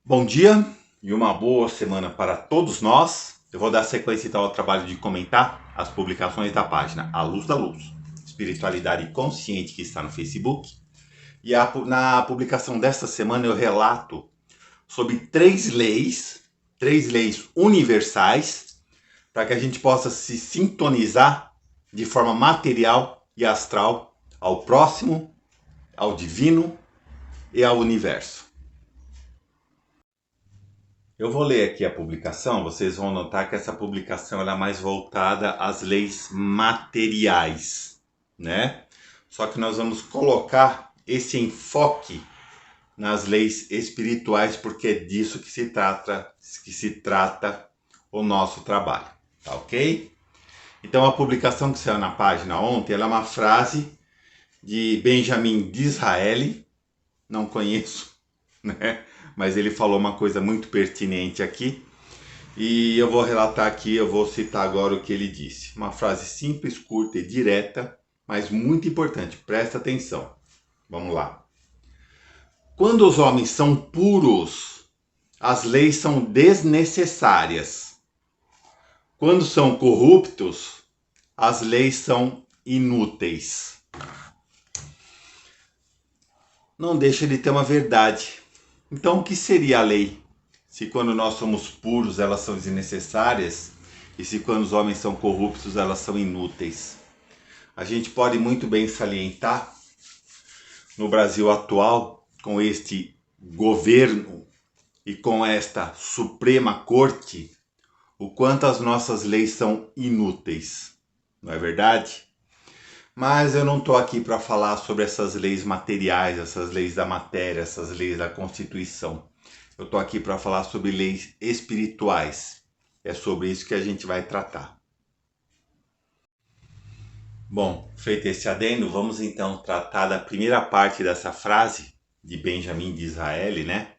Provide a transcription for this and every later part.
Bom dia e uma boa semana para todos nós. Eu vou dar sequência então ao trabalho de comentar as publicações da página A Luz da Luz, Espiritualidade Consciente, que está no Facebook. E na publicação desta semana eu relato sobre três leis universais, para que a gente possa se sintonizar de forma material e astral ao próximo, ao divino e ao universo. Eu vou ler aqui a publicação, vocês vão notar que essa publicação ela é mais voltada às leis materiais, né? Só que nós vamos colocar esse enfoque nas leis espirituais, porque é disso que se trata o nosso trabalho, tá ok? Então a publicação que saiu na página ontem, ela é uma frase de Benjamin Disraeli, não conheço, né? Mas ele falou uma coisa muito pertinente aqui e eu vou relatar aqui, eu vou citar agora o que ele disse. Uma frase simples, curta e direta, mas muito importante, presta atenção. Vamos lá. Quando os homens são puros, as leis são desnecessárias. Quando são corruptos, as leis são inúteis. Não deixa de ter uma verdade. Então, o que seria a lei? Se quando nós somos puros elas são desnecessárias e se quando os homens são corruptos elas são inúteis. A gente pode muito bem salientar no Brasil atual, com este governo e com esta Suprema Corte, o quanto as nossas leis são inúteis. Não é verdade? Mas eu não estou aqui para falar sobre essas leis materiais, essas leis da matéria, essas leis da Constituição. Eu estou aqui para falar sobre leis espirituais. É sobre isso que a gente vai tratar. Bom, feito esse adendo, vamos então tratar da primeira parte dessa frase de Benjamin Disraeli, né?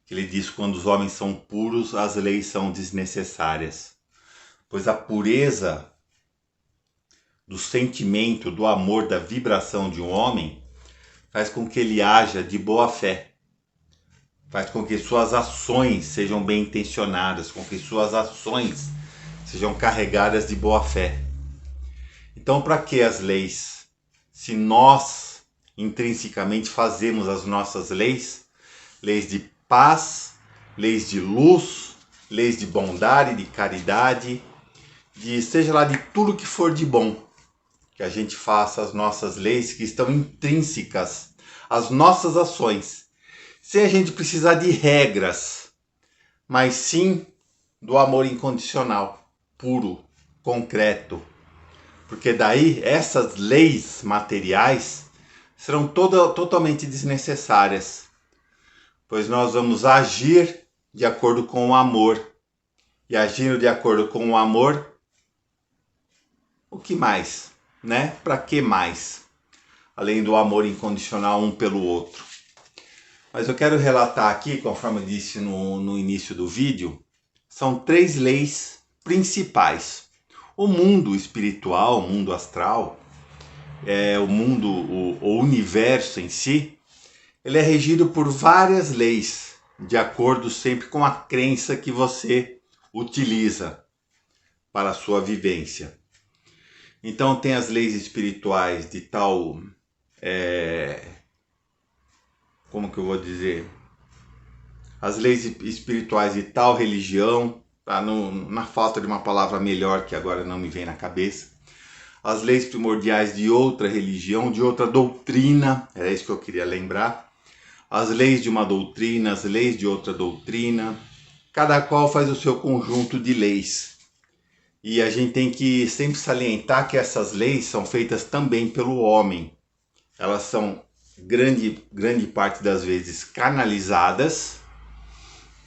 Que ele diz: quando os homens são puros, as leis são desnecessárias. Pois a pureza do sentimento, do amor, da vibração de um homem, faz com que ele haja de boa fé, faz com que suas ações sejam bem intencionadas, com que suas ações sejam carregadas de boa fé. Então, para que as leis? Se nós intrinsecamente fazemos as nossas leis, leis de paz, leis de luz, leis de bondade, de caridade, de seja lá de tudo que for de bom, que a gente faça as nossas leis que estão intrínsecas às nossas ações, sem a gente precisar de regras, mas sim do amor incondicional, puro, concreto. Porque daí essas leis materiais serão totalmente desnecessárias, pois nós vamos agir de acordo com o amor. E agindo de acordo com o amor, o que mais? Né? Para que mais? Além do amor incondicional um pelo outro. Mas eu quero relatar aqui, conforme eu disse no início do vídeo, são três leis principais. O mundo espiritual, o mundo astral, o universo em si, ele é regido por várias leis, de acordo sempre com a crença que você utiliza para a sua vivência. Então tem as leis espirituais de tal, como que eu vou dizer? As leis espirituais de tal religião, tá? Na falta de uma palavra melhor que agora não me vem na cabeça. As leis primordiais de outra religião, de outra doutrina, era isso que eu queria lembrar. As leis de uma doutrina, as leis de outra doutrina. Cada qual faz o seu conjunto de leis. E a gente tem que sempre salientar que essas leis são feitas também pelo homem. Elas são grande parte das vezes canalizadas,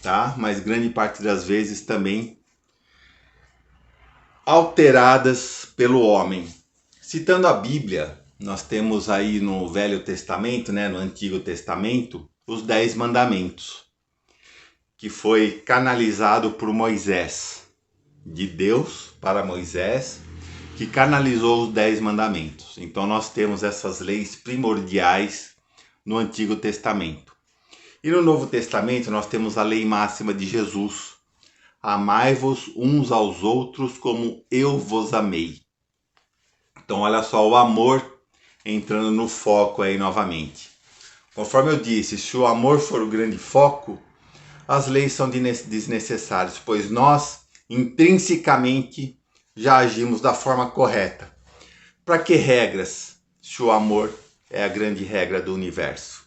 tá? Mas grande parte das vezes também alteradas pelo homem. Citando a Bíblia, nós temos aí no Velho Testamento, né, no Antigo Testamento, os 10 Mandamentos, que foi canalizado por Moisés. De Deus para Moisés, que canalizou os 10 mandamentos. Então nós temos essas leis primordiais no Antigo Testamento. E no Novo Testamento nós temos a lei máxima de Jesus: amai-vos uns aos outros como eu vos amei. Então olha só o amor entrando no foco aí novamente. Conforme eu disse, se o amor for o grande foco, as leis são desnecessárias, pois nós intrinsecamente já agimos da forma correta. Para que regras, se o amor é a grande regra do universo?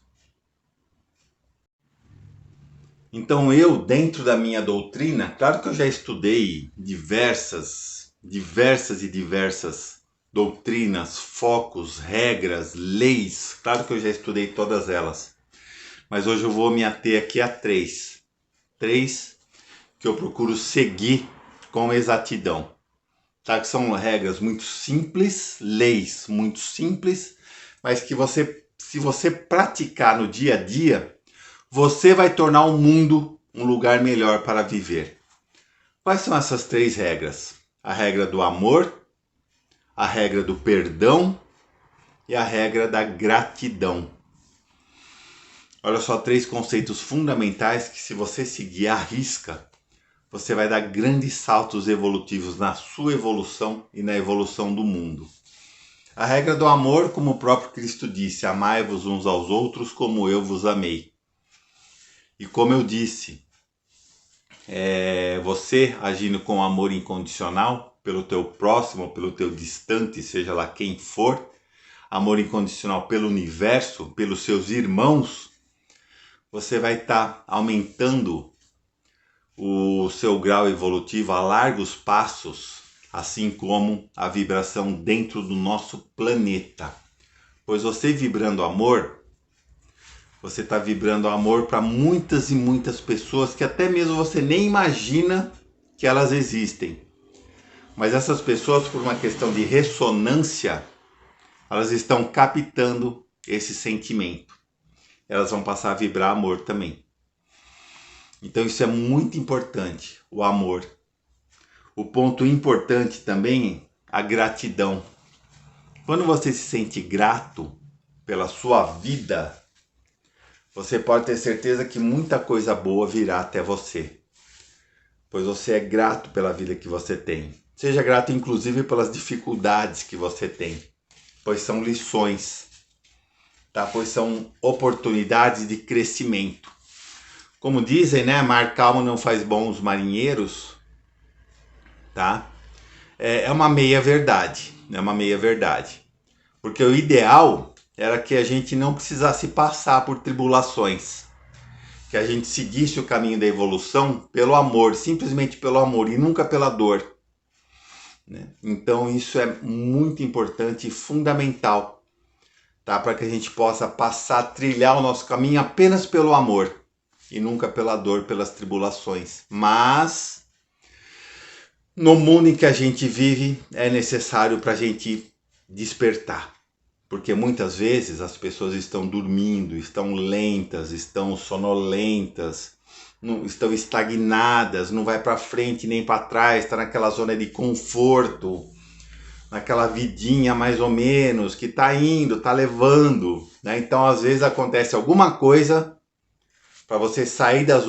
Então eu, dentro da minha doutrina, claro que eu já estudei diversas doutrinas, focos, regras, leis, claro que eu já estudei todas elas. Mas hoje eu vou me ater aqui a três que eu procuro seguir com exatidão. Tá? Que são regras muito simples, leis muito simples, mas que se você praticar no dia a dia, você vai tornar o mundo um lugar melhor para viver. Quais são essas 3 regras? A regra do amor, a regra do perdão e a regra da gratidão. Olha só, 3 conceitos fundamentais que, se você seguir à risca, você vai dar grandes saltos evolutivos na sua evolução e na evolução do mundo. A regra do amor, como o próprio Cristo disse: amai-vos uns aos outros como eu vos amei. E como eu disse, você agindo com amor incondicional pelo teu próximo, pelo teu distante, seja lá quem for, amor incondicional pelo universo, pelos seus irmãos, você vai estar aumentando o seu grau evolutivo a largos passos, assim como a vibração dentro do nosso planeta. Pois você vibrando amor, você está vibrando amor para muitas e muitas pessoas que até mesmo você nem imagina que elas existem. Mas essas pessoas, por uma questão de ressonância, elas estão captando esse sentimento. Elas vão passar a vibrar amor também. Então isso é muito importante, o amor. O ponto importante também, a gratidão. Quando você se sente grato pela sua vida, você pode ter certeza que muita coisa boa virá até você. Pois você é grato pela vida que você tem. Seja grato inclusive pelas dificuldades que você tem. Pois são lições, tá? Pois são oportunidades de crescimento. Como dizem, né? Mar calmo não faz bons marinheiros, tá? É uma meia verdade, é uma meia verdade. Porque o ideal era que a gente não precisasse passar por tribulações, que a gente seguisse o caminho da evolução pelo amor, simplesmente pelo amor e nunca pela dor, né? Então isso é muito importante e fundamental, tá? Para que a gente possa passar a trilhar o nosso caminho apenas pelo amor e nunca pela dor, pelas tribulações. Mas no mundo em que a gente vive é necessário para a gente despertar. Porque muitas vezes as pessoas estão dormindo, estão lentas, estão sonolentas, estão estagnadas, não vai para frente nem para trás, está naquela zona de conforto, naquela vidinha mais ou menos, que está indo, está levando, né? Então às vezes acontece alguma coisa para você sair da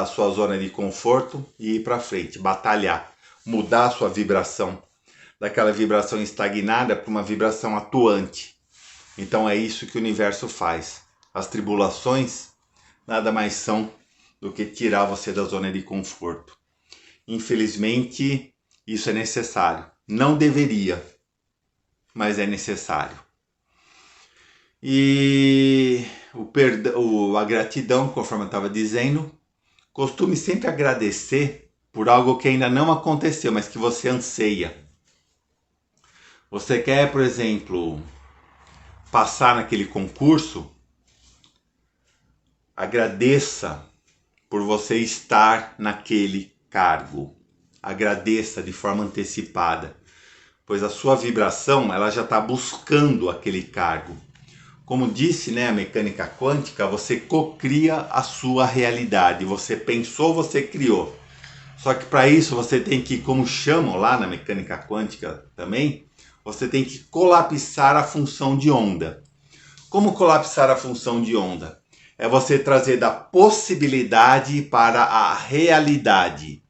sua zona de conforto e ir para frente, batalhar, mudar a sua vibração, daquela vibração estagnada para uma vibração atuante. Então é isso que o universo faz. As tribulações nada mais são do que tirar você da zona de conforto. Infelizmente, isso é necessário. Não deveria, mas é necessário. E a gratidão, conforme eu estava dizendo, costume sempre agradecer por algo que ainda não aconteceu, mas que você anseia. Você quer, por exemplo, passar naquele concurso? Agradeça por você estar naquele cargo. Agradeça de forma antecipada, pois a sua vibração ela já está buscando aquele cargo. Como disse, né, a mecânica quântica, você cocria a sua realidade. Você pensou, você criou. Só que para isso você tem que, como chamam lá na mecânica quântica também, você tem que colapsar a função de onda. Como colapsar a função de onda? é você trazer da possibilidade para a realidade.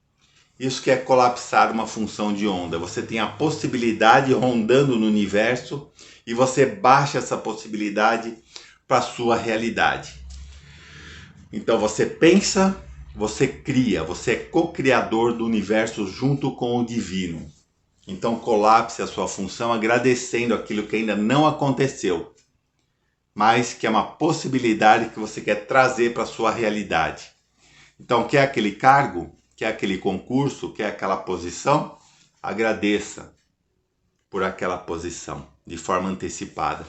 Isso que é colapsar uma função de onda. Você tem a possibilidade rondando no universo e você baixa essa possibilidade para a sua realidade. Então você pensa, você cria, você é co-criador do universo junto com o divino. Então colapse a sua função agradecendo aquilo que ainda não aconteceu, mas que é uma possibilidade que você quer trazer para a sua realidade. Então quer aquele cargo, quer aquele concurso, quer aquela posição? Agradeça por aquela posição de forma antecipada.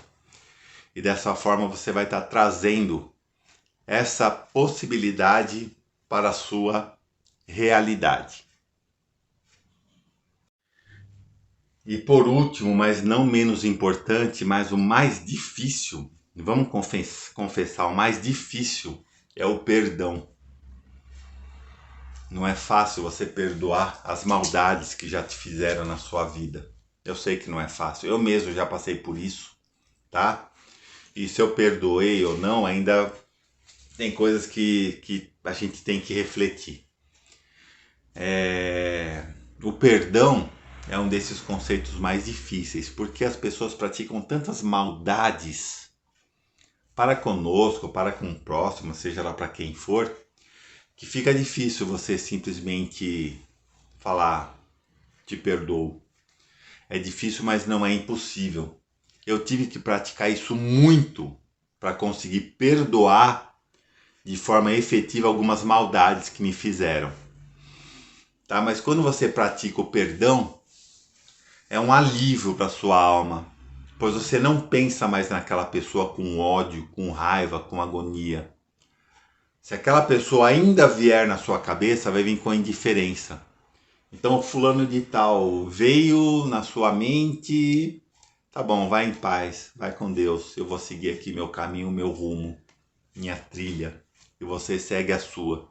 E dessa forma você vai estar trazendo essa possibilidade para a sua realidade. E por último, mas não menos importante, mas o mais difícil, vamos confessar, o mais difícil é o perdão. Não é fácil você perdoar as maldades que já te fizeram na sua vida. Eu sei que não é fácil, eu mesmo já passei por isso, tá? E se eu perdoei ou não, ainda tem coisas que a gente tem que refletir. O perdão é um desses conceitos mais difíceis, porque as pessoas praticam tantas maldades para conosco, para com o próximo, seja lá para quem for, que fica difícil você simplesmente falar, te perdoo. É difícil, mas não é impossível. Eu tive que praticar isso muito para conseguir perdoar de forma efetiva algumas maldades que me fizeram. Tá? Mas quando você pratica o perdão, é um alívio para sua alma, pois você não pensa mais naquela pessoa com ódio, com raiva, com agonia. Se aquela pessoa ainda vier na sua cabeça, vai vir com indiferença. Então, fulano de tal veio na sua mente, tá bom, vai em paz, vai com Deus, eu vou seguir aqui meu caminho, meu rumo, minha trilha, e você segue a sua.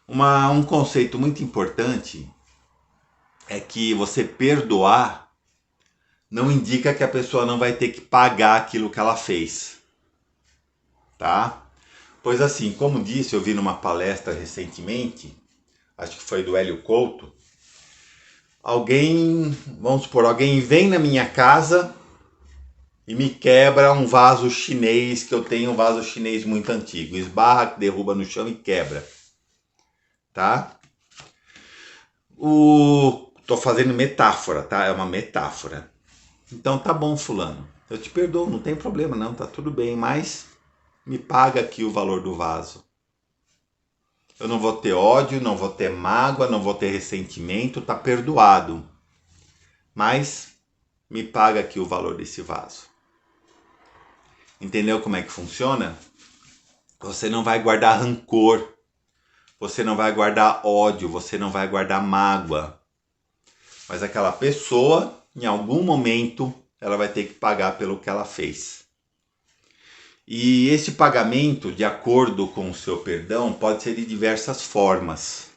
Um conceito muito importante é que você perdoar não indica que a pessoa não vai ter que pagar aquilo que ela fez, tá? Pois assim, como disse, eu vi numa palestra recentemente, acho que foi do Hélio Couto, vamos supor, alguém vem na minha casa e me quebra um vaso chinês, que eu tenho um vaso chinês muito antigo, esbarra, derruba no chão e quebra, tá? Tô fazendo metáfora, tá? É uma metáfora. Então tá bom, fulano, eu te perdoo, não tem problema não, tá tudo bem, mas me paga aqui o valor do vaso. Eu não vou ter ódio, não vou ter mágoa, não vou ter ressentimento, tá perdoado. Mas me paga aqui o valor desse vaso. Entendeu como é que funciona? Você não vai guardar rancor, você não vai guardar ódio, você não vai guardar mágoa. Mas aquela pessoa, em algum momento, ela vai ter que pagar pelo que ela fez. E esse pagamento, de acordo com o seu perdão, pode ser de diversas formas.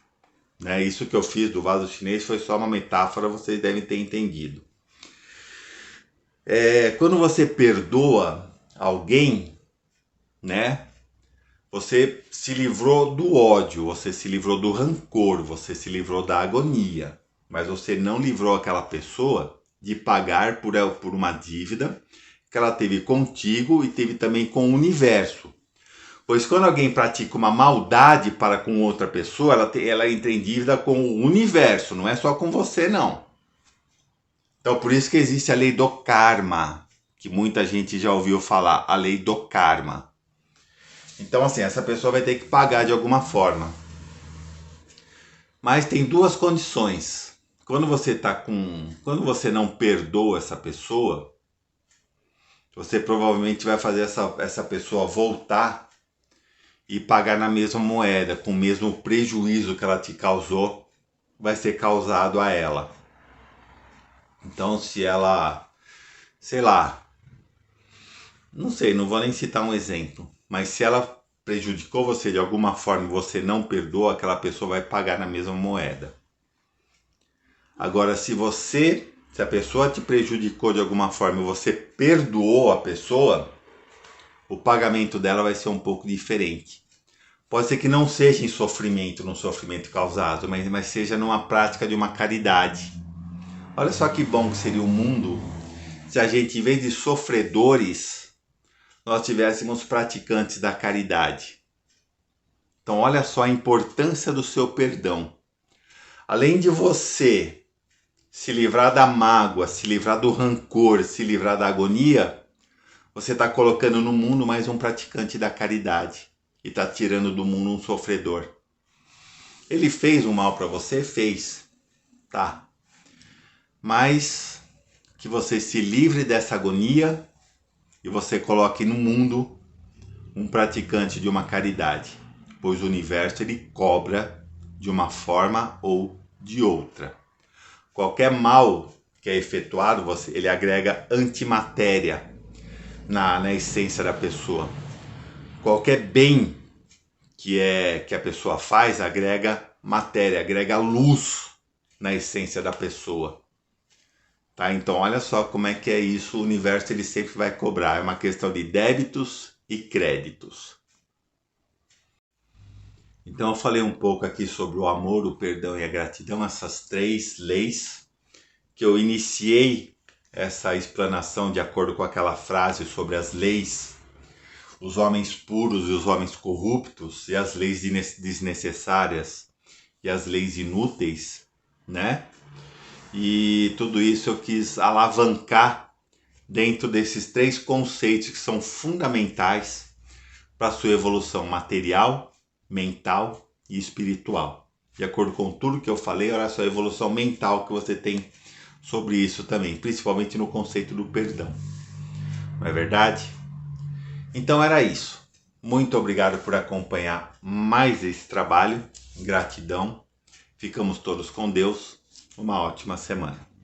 Né? Isso que eu fiz do vaso chinês foi só uma metáfora, vocês devem ter entendido. Quando você perdoa alguém, né? Você se livrou do ódio, você se livrou do rancor, você se livrou da agonia. Mas você não livrou aquela pessoa de pagar por uma dívida que ela teve contigo e teve também com o universo. Pois quando alguém pratica uma maldade para com outra pessoa, ela entra em dívida com o universo, não é só com você não. Então por isso que existe a lei do karma, que muita gente já ouviu falar, a lei do karma. Então assim, essa pessoa vai ter que pagar de alguma forma. Mas tem duas condições. Quando você não perdoa essa pessoa, você provavelmente vai fazer essa pessoa voltar e pagar na mesma moeda, com o mesmo prejuízo que ela te causou, vai ser causado a ela. Então se ela, sei lá, não sei, não vou nem citar um exemplo, mas se ela prejudicou você de alguma forma e você não perdoa, aquela pessoa vai pagar na mesma moeda. Agora, se a pessoa te prejudicou de alguma forma e você perdoou a pessoa, o pagamento dela vai ser um pouco diferente. Pode ser que não seja em sofrimento, no sofrimento causado, mas seja numa prática de uma caridade. Olha só que bom que seria o mundo se a gente, em vez de sofredores, nós tivéssemos praticantes da caridade. Então olha só a importância do seu perdão. Além de você se livrar da mágoa, se livrar do rancor, se livrar da agonia, você está colocando no mundo mais um praticante da caridade e está tirando do mundo um sofredor. Ele fez um mal para você? Fez. Tá. Mas que você se livre dessa agonia e você coloque no mundo um praticante de uma caridade, pois o universo ele cobra de uma forma ou de outra. Qualquer mal que é efetuado, ele agrega antimatéria na essência da pessoa. Qualquer bem que a pessoa faz agrega matéria, agrega luz na essência da pessoa. Tá? Então olha só como é que é isso, o universo ele sempre vai cobrar, é uma questão de débitos e créditos. Então eu falei um pouco aqui sobre o amor, o perdão e a gratidão, essas três leis que eu iniciei essa explanação de acordo com aquela frase sobre as leis, os homens puros e os homens corruptos e as leis desnecessárias e as leis inúteis, né? E tudo isso eu quis alavancar dentro desses três conceitos que são fundamentais para a sua evolução material, mental e espiritual. De acordo com tudo que eu falei, olha só a evolução mental que você tem sobre isso também, principalmente no conceito do perdão. Não é verdade? Então era isso. Muito obrigado por acompanhar mais esse trabalho. Gratidão. Ficamos todos com Deus. Uma ótima semana.